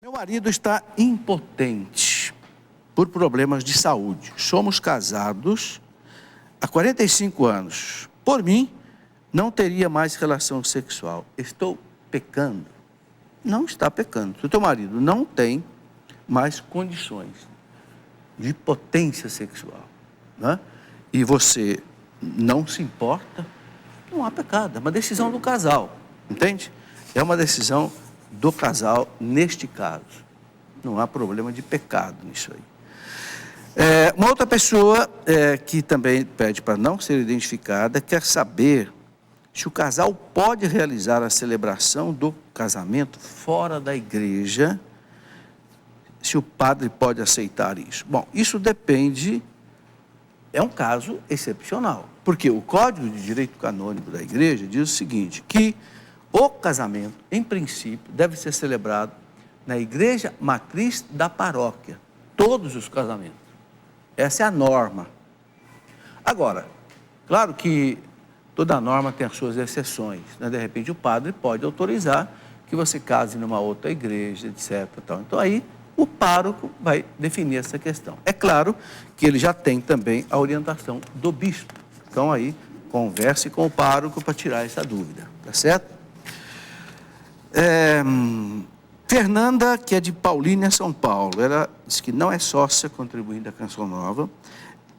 Meu marido está impotente por problemas de saúde. Somos casados há 45 anos. Por mim, não teria mais relação sexual. Estou pecando? Não está pecando. Se o teu marido não tem mais condições de potência sexual, né? E você não se importa, não há pecado. É uma decisão do casal, entende? É uma decisão do casal neste caso. Não há problema de pecado nisso aí. Uma outra pessoa que também pede para não ser identificada quer saber se o casal pode realizar a celebração do casamento fora da igreja, se o padre pode aceitar isso. Bom, isso depende, é um caso excepcional, porque o Código de Direito Canônico da igreja diz o seguinte, que o casamento, em princípio, deve ser celebrado na igreja matriz da paróquia, todos os casamentos. Essa é a norma. Agora, claro que toda norma tem as suas exceções, né? De repente o padre pode autorizar que você case numa outra igreja, etc. Então aí o pároco vai definir essa questão. É claro que ele já tem também a orientação do bispo. Então aí converse com o pároco para tirar essa dúvida, tá certo? Fernanda, que é de Paulínia, São Paulo, ela diz que não é sócia contribuindo à Canção Nova,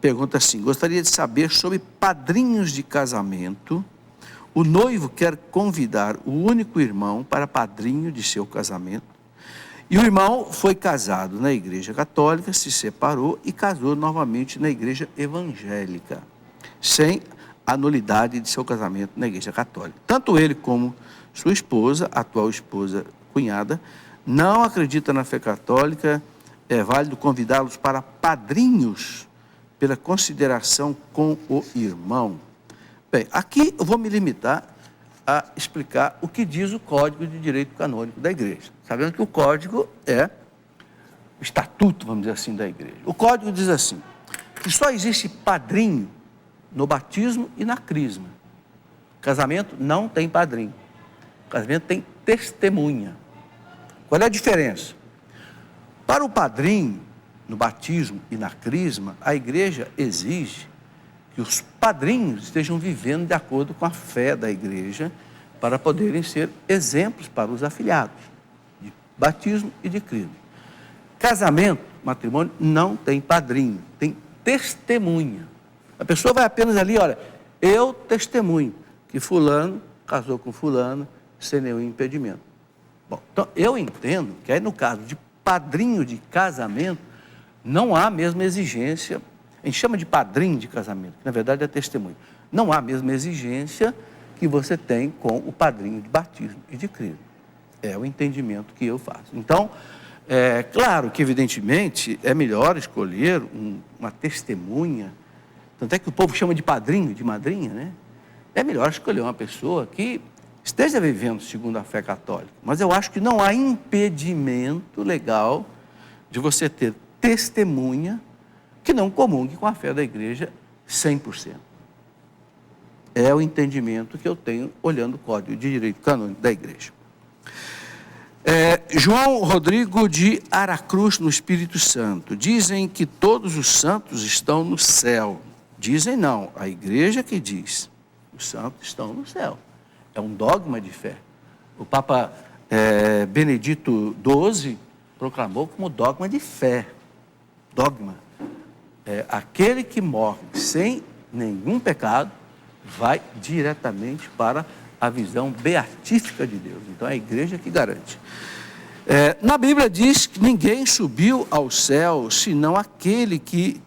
pergunta assim, gostaria de saber sobre padrinhos de casamento. O noivo quer convidar o único irmão para padrinho de seu casamento, e o irmão foi casado na igreja católica, se separou e casou novamente na igreja evangélica, sem a nulidade de seu casamento na igreja católica. Tanto ele como sua esposa, atual esposa, cunhada, não acredita na fé católica. É válido convidá-los para padrinhos pela consideração com o irmão. Bem, aqui eu vou me limitar a explicar o que diz o Código de Direito Canônico da Igreja. Sabendo que o Código é o estatuto, vamos dizer assim, da Igreja. O Código diz assim, que só existe padrinho no batismo e na crisma. Casamento não tem padrinho. Casamento tem testemunha. Qual é a diferença? Para o padrinho, no batismo e na crisma, a igreja exige que os padrinhos estejam vivendo de acordo com a fé da igreja para poderem ser exemplos para os afilhados, de batismo e de crisma. Casamento, matrimônio, não tem padrinho, tem testemunha. A pessoa vai apenas ali, olha, eu testemunho que fulano casou com fulano, sem nenhum impedimento. Bom, então eu entendo que aí no caso de padrinho de casamento, não há a mesma exigência, a gente chama de padrinho de casamento, que na verdade é testemunho. Não há a mesma exigência que você tem com o padrinho de batismo e de crisma. É o entendimento que eu faço. Então, é claro que evidentemente é melhor escolher uma testemunha, tanto é que o povo chama de padrinho, de madrinha, né? É melhor escolher uma pessoa que esteja vivendo segundo a fé católica, mas eu acho que não há impedimento legal de você ter testemunha que não comungue com a fé da igreja 100%. É o entendimento que eu tenho olhando o Código de Direito Canônico da igreja. João Rodrigo de Aracruz, no Espírito Santo. Dizem que todos os santos estão no céu. Dizem não, a igreja que diz, os santos estão no céu. É um dogma de fé. O Papa Benedito XII proclamou como dogma de fé. Dogma. Aquele que morre sem nenhum pecado vai diretamente para a visão beatífica de Deus. Então é a igreja que garante. Na Bíblia diz que ninguém subiu ao céu senão aquele que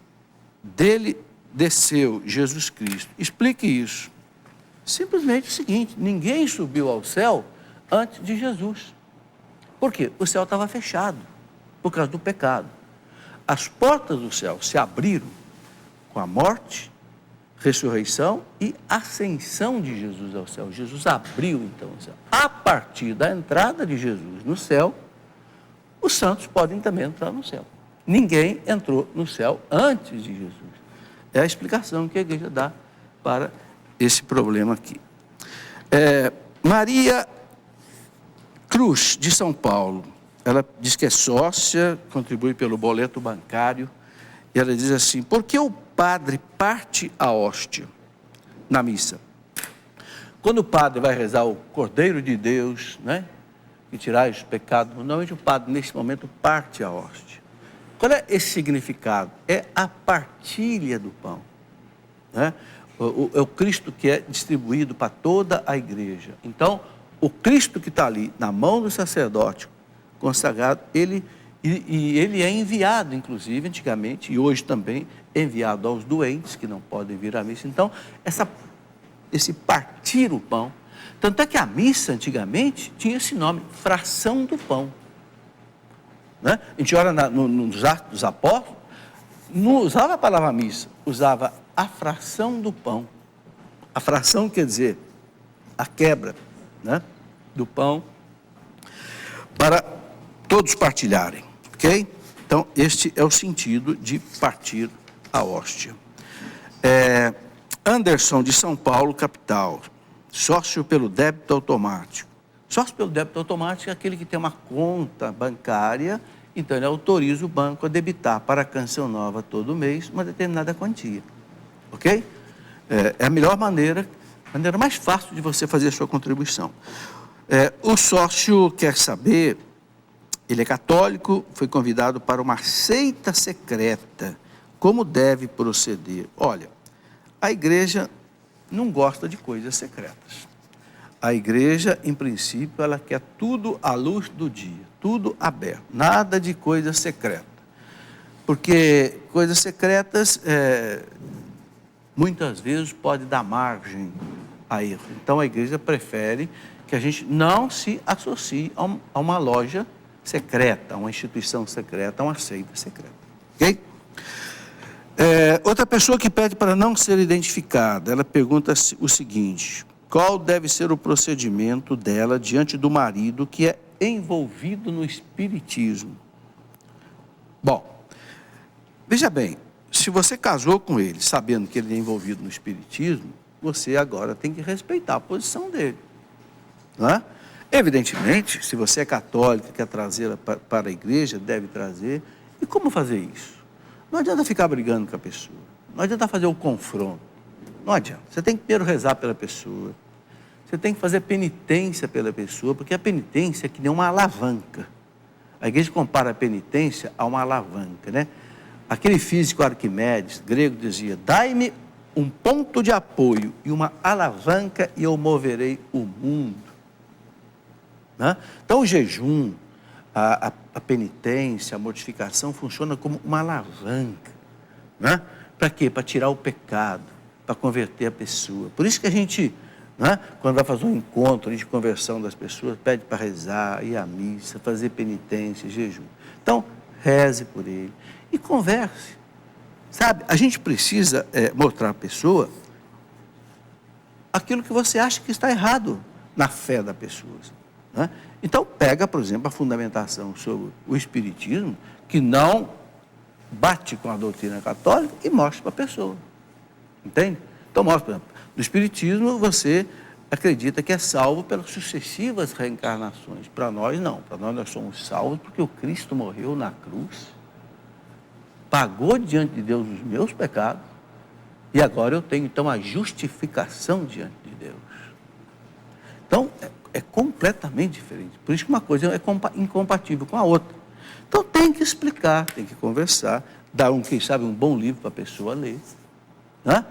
dele desceu, Jesus Cristo. Explique isso. Simplesmente o seguinte, ninguém subiu ao céu antes de Jesus. Por quê? O céu estava fechado por causa do pecado. As portas do céu se abriram com a morte, ressurreição e ascensão de Jesus ao céu. Jesus abriu então o céu. A partir da entrada de Jesus no céu, os santos podem também entrar no céu. Ninguém entrou no céu antes de Jesus. É a explicação que a igreja dá para esse problema aqui. Maria Cruz, de São Paulo. ela diz que é sócia, contribui pelo boleto bancário, e ela diz assim: por que o padre parte a hóstia na missa? Quando o padre vai rezar o Cordeiro de Deus, né, e tirar os pecados, normalmente o padre, nesse momento, parte a hóstia. Qual é esse significado? É a partilha do pão, né? É o Cristo que é distribuído para toda a igreja. Então, o Cristo que está ali, na mão do sacerdote consagrado, ele é enviado, inclusive, antigamente, e hoje também, enviado aos doentes que não podem vir à missa. Então, esse partir o pão, tanto é que a missa, antigamente, tinha esse nome, fração do pão. Né? A gente olha nos Atos dos Apóstolos, não usava a palavra missa, usava a fração do pão. A fração quer dizer a quebra, né, do pão, para todos partilharem, ok? Então, este é o sentido de partir a hóstia. Anderson, de São Paulo, capital, sócio pelo débito automático. Sócio pelo débito automático é aquele que tem uma conta bancária, então ele autoriza o banco a debitar para a Canção Nova todo mês uma determinada quantia, ok? É a melhor maneira, a maneira mais fácil de você fazer a sua contribuição. O sócio quer saber, ele é católico, foi convidado para uma seita secreta, como deve proceder? Olha, a igreja não gosta de coisas secretas. A igreja, em princípio, ela quer tudo à luz do dia, tudo aberto, nada de coisa secreta. Porque coisas secretas, muitas vezes, pode dar margem a erro. Então, a igreja prefere que a gente não se associe a uma loja secreta, a uma instituição secreta, a uma seita secreta. Ok? Outra pessoa que pede para não ser identificada, ela pergunta o seguinte: qual deve ser o procedimento dela diante do marido que é envolvido no espiritismo? Bom, veja bem, se você casou com ele sabendo que ele é envolvido no espiritismo, você agora tem que respeitar a posição dele, não é? Evidentemente, se você é católico e quer trazê-la para a igreja, deve trazer. E como fazer isso? Não adianta ficar brigando com a pessoa, não adianta fazer o confronto, não adianta. Você tem que primeiro rezar pela pessoa, você tem que fazer penitência pela pessoa, porque a penitência é que nem uma alavanca. A igreja compara a penitência a uma alavanca, né? Aquele físico Arquimedes, grego, dizia: dai-me um ponto de apoio e uma alavanca e eu moverei o mundo. Né? Então o jejum, a penitência, a mortificação funciona como uma alavanca. Né? Para quê? Para tirar o pecado, para converter a pessoa. Por isso que a gente, né, quando vai fazer um encontro de conversão das pessoas, pede para rezar, ir à missa, fazer penitência, jejum. Então, reze por ele e converse. Sabe, a gente precisa mostrar à pessoa aquilo que você acha que está errado na fé da pessoa. Né? Então, pega, por exemplo, a fundamentação sobre o espiritismo, que não bate com a doutrina católica, e mostra para a pessoa. Entende? Então, mostra, por exemplo, no espiritismo você acredita que é salvo pelas sucessivas reencarnações. Para nós, não. Para nós somos salvos porque o Cristo morreu na cruz, pagou diante de Deus os meus pecados, e agora eu tenho, então, a justificação diante de Deus. Então, é completamente diferente. Por isso que uma coisa é incompatível com a outra. Então, tem que explicar, tem que conversar, dar quem sabe, um bom livro para a pessoa ler. Né?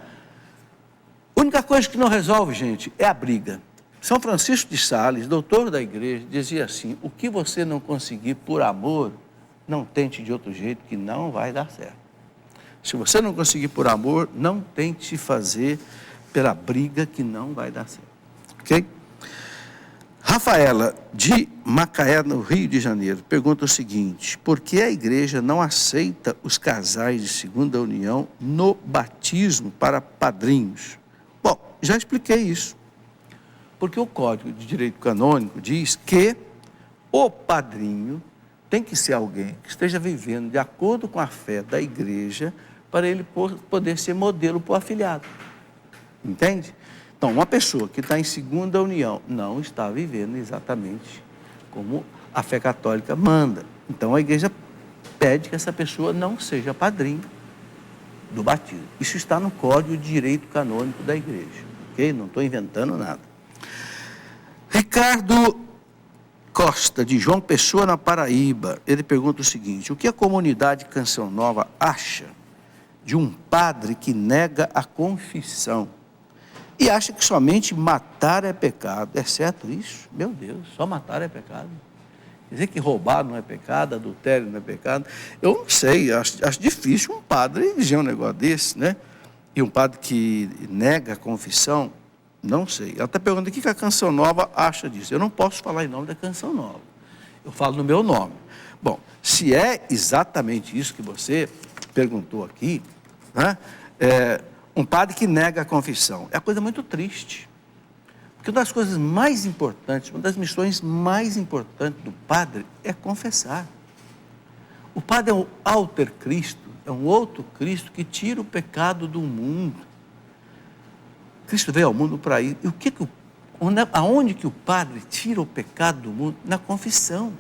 A única coisa que não resolve, gente, é a briga. São Francisco de Sales, doutor da igreja, dizia assim: o que você não conseguir por amor, não tente de outro jeito, que não vai dar certo. Se você não conseguir por amor, não tente fazer pela briga, que não vai dar certo. Ok? Rafaela, de Macaé, no Rio de Janeiro, pergunta o seguinte: por que a igreja não aceita os casais de segunda união no batismo para padrinhos? Bom, já expliquei isso. Porque o Código de Direito Canônico diz que o padrinho tem que ser alguém que esteja vivendo de acordo com a fé da igreja, para ele poder ser modelo para o afilhado. Entende? Então, uma pessoa que está em segunda união não está vivendo exatamente como A fé católica manda. Então a igreja pede que essa pessoa não seja padrinho do batismo. Isso está no Código de Direito Canônico da igreja, ok? Não estou inventando nada. Ricardo Costa, de João Pessoa, na Paraíba, ele pergunta o seguinte: o que a comunidade Canção Nova acha de um padre que nega a confissão e acha que somente matar é pecado? É certo isso? Meu Deus, só matar é pecado? Quer dizer que roubar não é pecado, adultério não é pecado? Eu não sei, acho difícil um padre dizer um negócio desse, né? E um padre que nega a confissão, não sei. Ela está perguntando o que a Canção Nova acha disso. Eu não posso falar em nome da Canção Nova. Eu falo no meu nome. Bom, se é exatamente isso que você perguntou aqui, né? Um padre que nega a confissão, é uma coisa muito triste. Porque uma das coisas mais importantes, uma das missões mais importantes do padre é confessar. O padre é um alter Cristo, é um outro Cristo que tira o pecado do mundo. Cristo veio ao mundo para ir. E aonde que o padre tira o pecado do mundo? Na confissão.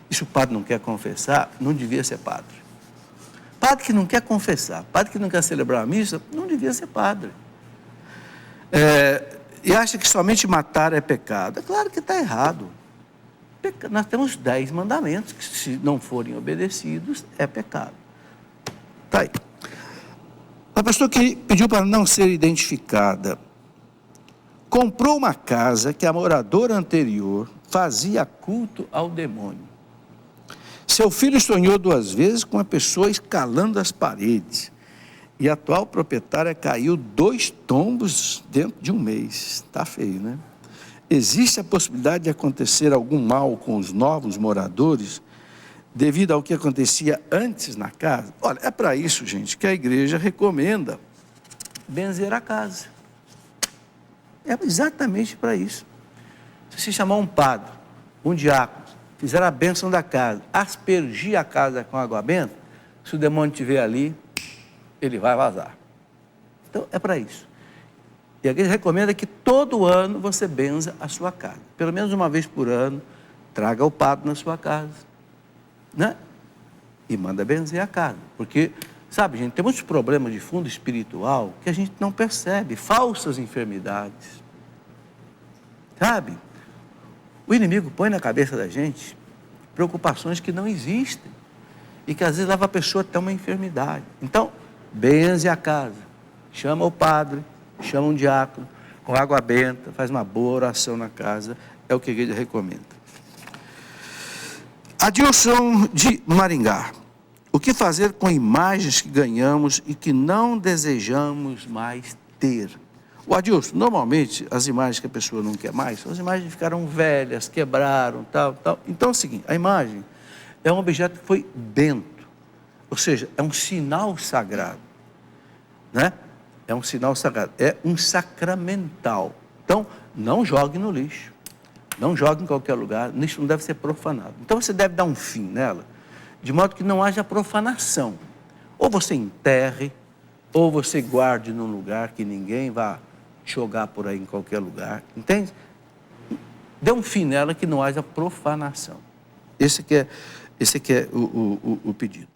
E se o padre não quer confessar, não devia ser padre. Padre que não quer confessar, padre que não quer celebrar a missa, não devia ser padre. E acha que somente matar é pecado. É claro que está errado. Nós temos 10 mandamentos que, se não forem obedecidos, é pecado. Está aí. A pessoa que pediu para não ser identificada comprou uma casa que a moradora anterior fazia culto ao demônio. Seu filho sonhou 2 vezes com uma pessoa escalando as paredes. E a atual proprietária caiu 2 tombos dentro de um mês. Está feio, né? Existe a possibilidade de acontecer algum mal com os novos moradores devido ao que acontecia antes na casa? Olha, é para isso, gente, que a igreja recomenda benzer a casa. É exatamente para isso. Se você chamar um padre, um diácono, fizer a bênção da casa, aspergir a casa com água benta, se o demônio estiver ali, ele vai vazar. Então, é para isso. E a igreja recomenda que todo ano você benza a sua casa. Pelo menos uma vez por ano, traga o padre na sua casa, né? E manda benzer a casa. Porque, sabe, gente, tem muitos problemas de fundo espiritual que a gente não percebe. Falsas enfermidades. Sabe? O inimigo põe na cabeça da gente preocupações que não existem. E que às vezes leva a pessoa até uma enfermidade. Então, benze a casa, chama o padre, chama um diácono, com água benta, faz uma boa oração na casa, é o que a igreja recomenda. Adilson de Maringá: o que fazer com imagens que ganhamos e que não desejamos mais ter? O Adilson, normalmente as imagens que a pessoa não quer mais, são as imagens que ficaram velhas, quebraram, tal. Então é o seguinte, a imagem é um objeto que foi bento. Ou seja, é um sinal sagrado, né? É um sinal sagrado, é um sacramental. Então, não jogue no lixo, não jogue em qualquer lugar, isso não deve ser profanado. Então, você deve dar um fim nela, de modo que não haja profanação. Ou você enterre, ou você guarde num lugar que ninguém vá jogar por aí em qualquer lugar, entende? Dê um fim nela que não haja profanação. Esse que é o pedido.